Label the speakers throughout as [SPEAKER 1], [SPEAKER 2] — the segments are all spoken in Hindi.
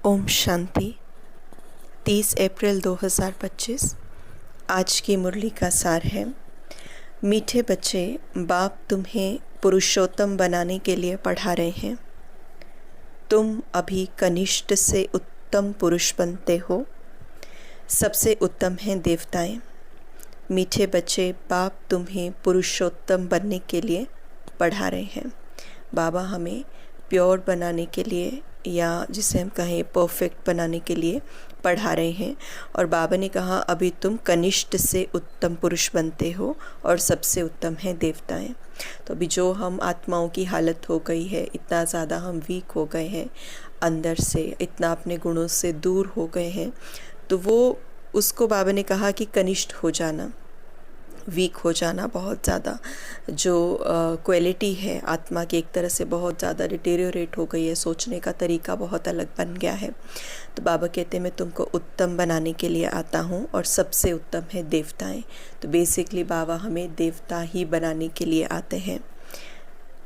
[SPEAKER 1] ओम शांति। 30 अप्रैल 2025। आज की मुरली का सार है। मीठे बच्चे, बाप तुम्हें पुरुषोत्तम बनाने के लिए पढ़ा रहे हैं। तुम अभी कनिष्ठ से उत्तम पुरुष बनते हो। सबसे उत्तम हैं देवताएं। मीठे बच्चे, बाप तुम्हें पुरुषोत्तम बनने के लिए पढ़ा रहे हैं। बाबा हमें प्योर बनाने के लिए, या जिसे हम कहें परफेक्ट बनाने के लिए पढ़ा रहे हैं। और बाबा ने कहा अभी तुम कनिष्ठ से उत्तम पुरुष बनते हो और सबसे उत्तम है देवताएं। तो अभी जो हम आत्माओं की हालत हो गई है, इतना ज़्यादा हम वीक हो गए हैं अंदर से, इतना अपने गुणों से दूर हो गए हैं, तो वो उसको बाबा ने कहा कि कनिष्ठ हो जाना, वीक हो जाना, बहुत ज़्यादा जो क्वालिटी है आत्मा की एक तरह से बहुत ज़्यादा डिटेरियोरेट हो गई है, सोचने का तरीका बहुत अलग बन गया है। तो बाबा कहते हैं मैं तुमको उत्तम बनाने के लिए आता हूँ और सबसे उत्तम है देवताएं। तो बेसिकली बाबा हमें देवता ही बनाने के लिए आते हैं।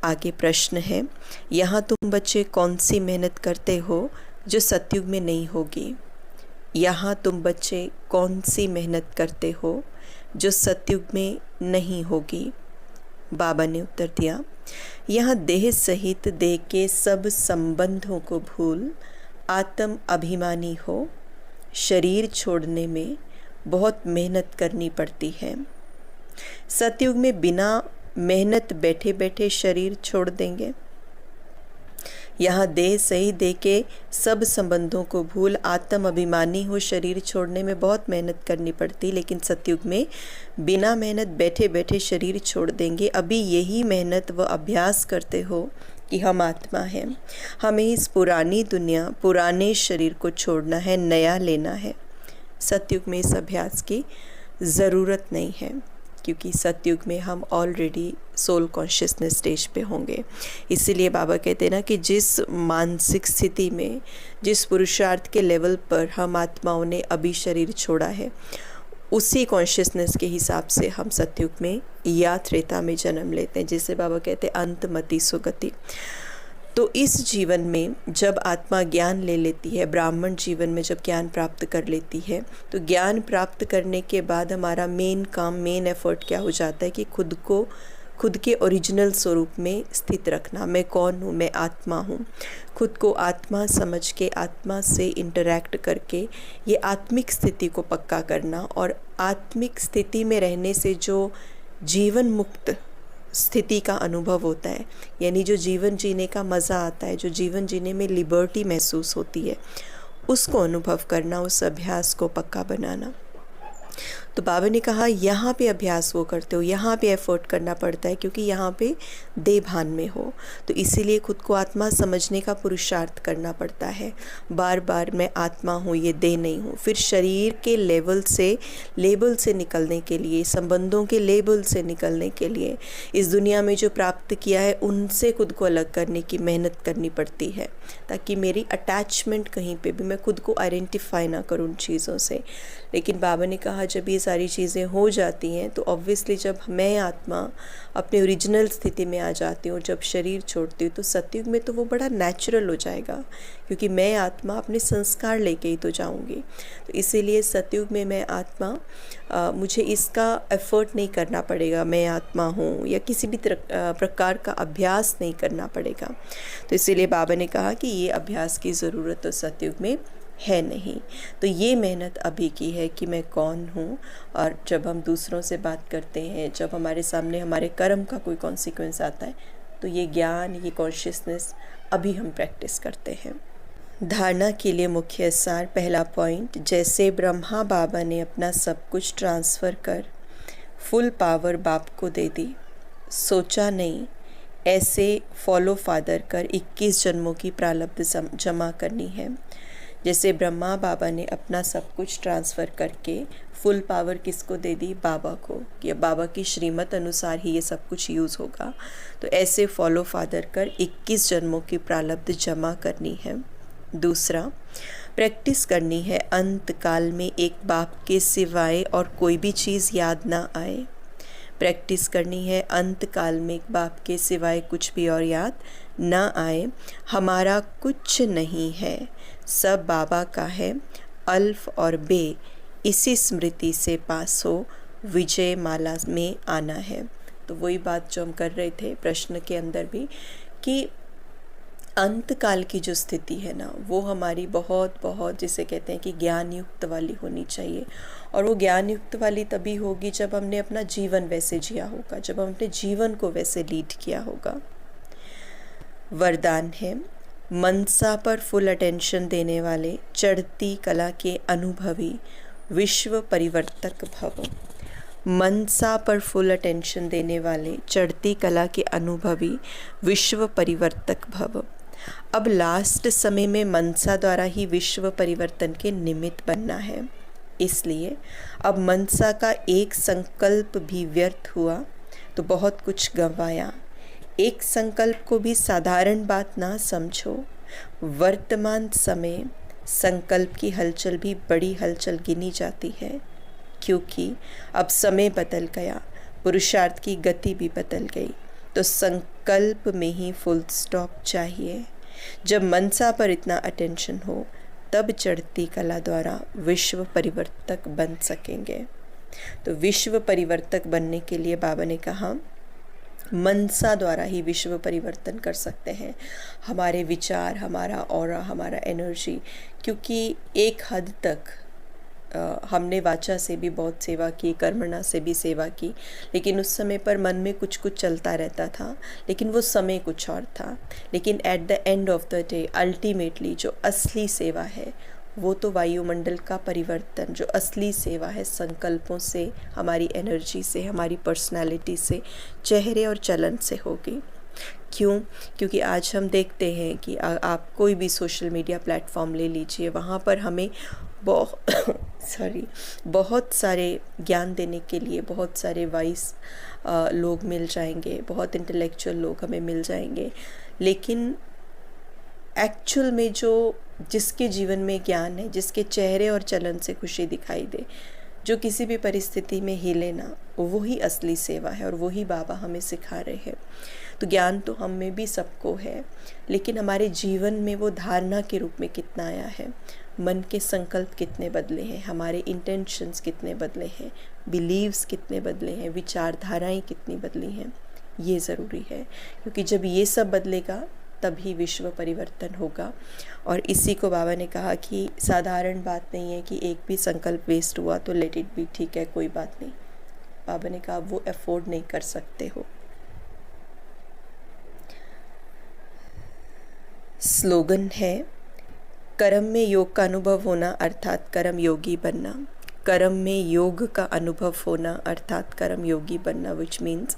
[SPEAKER 1] आगे प्रश्न है, यहाँ तुम बच्चे कौन सी मेहनत करते हो जो सतयुग में नहीं होगी? यहाँ तुम बच्चे कौन सी मेहनत करते हो जो सतयुग में नहीं होगी? बाबा ने उत्तर दिया, यहाँ देह सहित देह के सब संबंधों को भूल आत्म अभिमानी हो। शरीर छोड़ने में बहुत मेहनत करनी पड़ती है। सतयुग में बिना मेहनत बैठे बैठे शरीर छोड़ देंगे। यहाँ देह सही देह के सब संबंधों को भूल आत्म अभिमानी हो। शरीर छोड़ने में बहुत मेहनत करनी पड़ती, लेकिन सतयुग में बिना मेहनत बैठे बैठे शरीर छोड़ देंगे। अभी यही मेहनत व अभ्यास करते हो कि हम आत्मा हैं, हमें इस पुरानी दुनिया, पुराने शरीर को छोड़ना है, नया लेना है। सतयुग में इस अभ्यास की ज़रूरत नहीं है, क्योंकि सतयुग में हम ऑलरेडी सोल कॉन्शियसनेस स्टेज पे होंगे। इसीलिए बाबा कहते हैं ना कि जिस मानसिक स्थिति में, जिस पुरुषार्थ के लेवल पर हम आत्माओं ने अभी शरीर छोड़ा है, उसी कॉन्शियसनेस के हिसाब से हम सतयुग में या त्रेता में जन्म लेते हैं, जिसे बाबा कहते हैं अंतमति सुगति। तो इस जीवन में जब आत्मा ज्ञान ले लेती है, ब्राह्मण जीवन में जब ज्ञान प्राप्त कर लेती है, तो ज्ञान प्राप्त करने के बाद हमारा मेन काम, मेन एफर्ट क्या हो जाता है कि खुद को खुद के ओरिजिनल स्वरूप में स्थित रखना। मैं कौन हूँ? मैं आत्मा हूँ। खुद को आत्मा समझ के, आत्मा से इंटरैक्ट करके ये आत्मिक स्थिति को पक्का करना। और आत्मिक स्थिति में रहने से जो जीवन मुक्त स्थिति का अनुभव होता है, यानी जो जीवन जीने का मज़ा आता है, जो जीवन जीने में लिबर्टी महसूस होती है, उसको अनुभव करना, उस अभ्यास को पक्का बनाना। तो बाबा ने कहा यहाँ पे अभ्यास वो करते हो, यहाँ पे एफर्ट करना पड़ता है, क्योंकि यहाँ पे देह भान में हो। तो इसीलिए खुद को आत्मा समझने का पुरुषार्थ करना पड़ता है। बार बार मैं आत्मा हूँ, ये देह नहीं हूँ। फिर शरीर के लेवल से, लेबल से निकलने के लिए, संबंधों के लेबल से निकलने के लिए, इस दुनिया में जो प्राप्त किया है उनसे खुद को अलग करने की मेहनत करनी पड़ती है, ताकि मेरी अटैचमेंट कहीं पे भी, मैं खुद को आइडेंटिफाई ना करूँ उन चीज़ों से। लेकिन बाबा ने कहा जब ये सारी चीज़ें हो जाती हैं, तो ऑब्वियसली जब मैं आत्मा अपने ओरिजिनल स्थिति में आ जाती हूँ, जब शरीर छोड़ती हूँ, तो सतयुग में तो वो बड़ा नेचुरल हो जाएगा, क्योंकि मैं आत्मा अपने संस्कार लेके ही तो जाऊँगी। तो इसीलिए सतयुग में मैं आत्मा, मुझे इसका एफर्ट नहीं करना पड़ेगा, मैं आत्मा हूँ, या किसी भी प्रकार का अभ्यास नहीं करना पड़ेगा। तो इसीलिए बाबा ने कहा कि ये अभ्यास की ज़रूरत तो सतयुग में है नहीं। तो ये मेहनत अभी की है कि मैं कौन हूँ। और जब हम दूसरों से बात करते हैं, जब हमारे सामने हमारे कर्म का कोई कॉन्सिक्वेंस आता है, तो ये ज्ञान, ये कॉन्शियसनेस अभी हम प्रैक्टिस करते हैं। धारणा के लिए मुख्य सार, पहला पॉइंट, जैसे ब्रह्मा बाबा ने अपना सब कुछ ट्रांसफ़र कर फुल पावर बाप को दे दी, सोचा नहीं ऐसे फॉलो फादर कर 21 जन्मों की प्रारब्ध जमा करनी है। जैसे ब्रह्मा बाबा ने अपना सब कुछ ट्रांसफ़र करके फुल पावर किसको दे दी? बाबा को, कि बाबा की श्रीमत अनुसार ही ये सब कुछ यूज़ होगा। तो ऐसे फॉलो फादर कर 21 जन्मों की प्रारब्ध जमा करनी है। दूसरा, प्रैक्टिस करनी है अंत काल में एक बाप के सिवाय और कोई भी चीज़ याद ना आए। प्रैक्टिस करनी है। अंत काल में बाप के सिवाय कुछ भी और याद ना आए। हमारा कुछ नहीं है, सब बाबा का है। अल्फ और बे इसी स्मृति से पास हो, विजय माला में आना है। तो वही बात जो हम कर रहे थे प्रश्न के अंदर भी, कि अंत काल की जो स्थिति है ना, वो हमारी बहुत बहुत जिसे कहते हैं कि ज्ञान युक्त वाली होनी चाहिए। और वो ज्ञान युक्त वाली तभी होगी जब हमने अपना जीवन वैसे जिया होगा, जब हम अपने जीवन को वैसे लीड किया होगा। वरदान है, मनसा पर फुल अटेंशन देने वाले चढ़ती कला के अनुभवी विश्व परिवर्तक भव। मनसा पर फुल अटेंशन देने वाले चढ़ती कला के अनुभवी विश्व परिवर्तक भव। अब लास्ट समय में मनसा द्वारा ही विश्व परिवर्तन के निमित्त बनना है। इसलिए अब मनसा का एक संकल्प भी व्यर्थ हुआ तो बहुत कुछ गंवाया। एक संकल्प को भी साधारण बात ना समझो। वर्तमान समय संकल्प की हलचल भी बड़ी हलचल गिनी जाती है, क्योंकि अब समय बदल गया, पुरुषार्थ की गति भी बदल गई। तो संकल्प में ही फुल स्टॉप चाहिए। जब मनसा पर इतना अटेंशन हो तब चढ़ती कला द्वारा विश्व परिवर्तक बन सकेंगे। तो विश्व परिवर्तक बनने के लिए बाबा ने कहा मनसा द्वारा ही विश्व परिवर्तन कर सकते हैं। हमारे विचार, हमारा ऑरा, हमारा एनर्जी, क्योंकि एक हद तक हमने वाचा से भी बहुत सेवा की, कर्मणा से भी सेवा की, लेकिन उस समय पर मन में कुछ कुछ चलता रहता था, लेकिन वो समय कुछ और था। लेकिन at the end of the day ultimately जो असली सेवा है वो तो वायुमंडल का परिवर्तन, जो असली सेवा है संकल्पों से, हमारी एनर्जी से, हमारी पर्सनालिटी से, चेहरे और चलन से होगी। क्यों? क्योंकि आज हम देखते हैं कि आप कोई भी सोशल मीडिया प्लेटफॉर्म ले लीजिए, वहाँ पर हमें बहुत सारे ज्ञान देने के लिए बहुत सारे वाइस लोग मिल जाएंगे, बहुत इंटेलेक्चुअल लोग हमें मिल जाएंगे, लेकिन एक्चुअल में जिसके जीवन में ज्ञान है, जिसके चेहरे और चलन से खुशी दिखाई दे, जो किसी भी परिस्थिति में हिले ना, वही असली सेवा है और वही बाबा हमें सिखा रहे हैं। तो ज्ञान तो हम में भी सबको है, लेकिन हमारे जीवन में वो धारणा के रूप में कितना आया है, मन के संकल्प कितने बदले हैं, हमारे इंटेंशंस कितने बदले हैं, बिलीव्स कितने बदले हैं, विचारधाराएं कितनी बदली हैं, ये ज़रूरी है। क्योंकि जब ये सब बदलेगा तभी विश्व परिवर्तन होगा। और इसी को बाबा ने कहा कि साधारण बात नहीं है कि एक भी संकल्प वेस्ट हुआ तो लेट इट बी, ठीक है कोई बात नहीं। बाबा ने कहा वो अफोर्ड नहीं कर सकते हो। स्लोगन है, कर्म में योग का अनुभव होना अर्थात कर्म योगी बनना। कर्म में योग का अनुभव होना अर्थात कर्म योगी बनना, विच मीन्स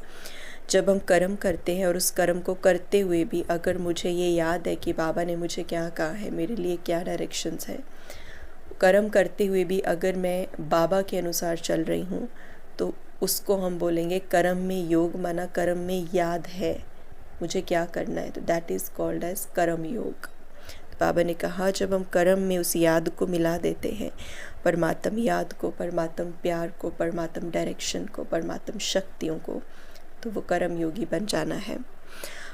[SPEAKER 1] जब हम कर्म करते हैं और उस कर्म को करते हुए भी अगर मुझे ये याद है कि बाबा ने मुझे क्या कहा है, मेरे लिए क्या डायरेक्शंस है, कर्म करते हुए भी अगर मैं बाबा के अनुसार चल रही हूँ तो उसको हम बोलेंगे कर्म में योग, माना कर्म में याद है मुझे क्या करना है, तो दैट इज़ कॉल्ड एज कर्म योग। तो बाबा ने कहा जब हम कर्म में उस याद को मिला देते हैं, परमात्म याद को, परमात्म प्यार को, परमात्म डायरेक्शन को, परमात्म शक्तियों को, तो वो कर्म योगी बन जाना है।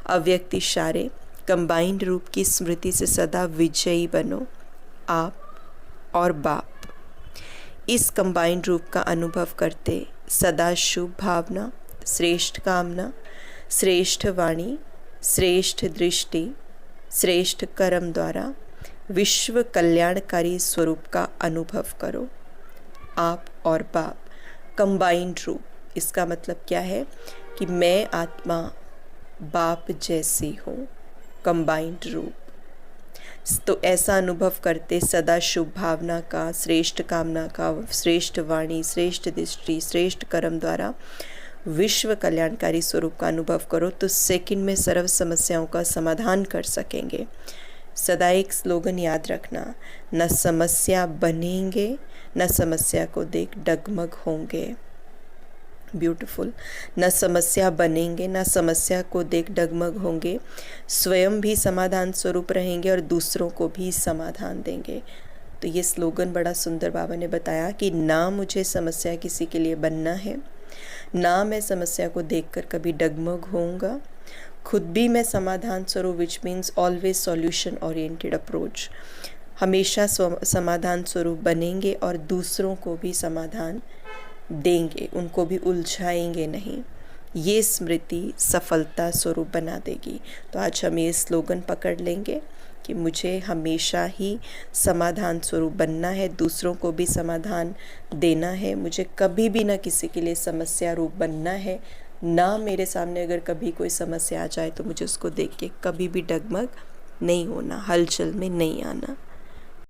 [SPEAKER 1] अव्यक्त इशारे, कंबाइंड रूप की स्मृति से सदा विजयी बनो, आप और बाप। इस कंबाइंड रूप का अनुभव करते सदा शुभ भावना, श्रेष्ठ कामना, श्रेष्ठ वाणी, श्रेष्ठ दृष्टि, श्रेष्ठ कर्म द्वारा विश्व कल्याणकारी स्वरूप का अनुभव करो। आप और बाप, कंबाइंड रूप, इसका मतलब क्या है कि मैं आत्मा बाप जैसी हूँ, कंबाइंड रूप। तो ऐसा अनुभव करते सदा शुभ भावना का, श्रेष्ठ कामना का, श्रेष्ठ वाणी, श्रेष्ठ दृष्टि, श्रेष्ठ कर्म द्वारा विश्व कल्याणकारी स्वरूप का अनुभव करो, तो सेकंड में सर्व समस्याओं का समाधान कर सकेंगे। सदा एक स्लोगन याद रखना, न समस्या बनेंगे न समस्या को देख डगमग होंगे। ब्यूटीफुल, न समस्या बनेंगे न समस्या को देख डगमग होंगे, स्वयं भी समाधान स्वरूप रहेंगे और दूसरों को भी समाधान देंगे। तो ये स्लोगन बड़ा सुंदर बाबा ने बताया कि ना मुझे समस्या किसी के लिए बनना है, ना मैं समस्या को देखकर कभी डगमग होऊंगा, खुद भी मैं समाधान स्वरूप, which means always solution oriented approach, हमेशा समाधान स्वरूप बनेंगे और दूसरों को भी समाधान देंगे, उनको भी उलझाएंगे नहीं। ये स्मृति सफलता स्वरूप बना देगी। तो आज हम ये स्लोगन पकड़ लेंगे कि मुझे हमेशा ही समाधान स्वरूप बनना है, दूसरों को भी समाधान देना है, मुझे कभी भी ना किसी के लिए समस्या रूप बनना है, ना मेरे सामने अगर कभी कोई समस्या आ जाए तो मुझे उसको देख के कभी भी डगमग नहीं होना, हलचल में नहीं आना।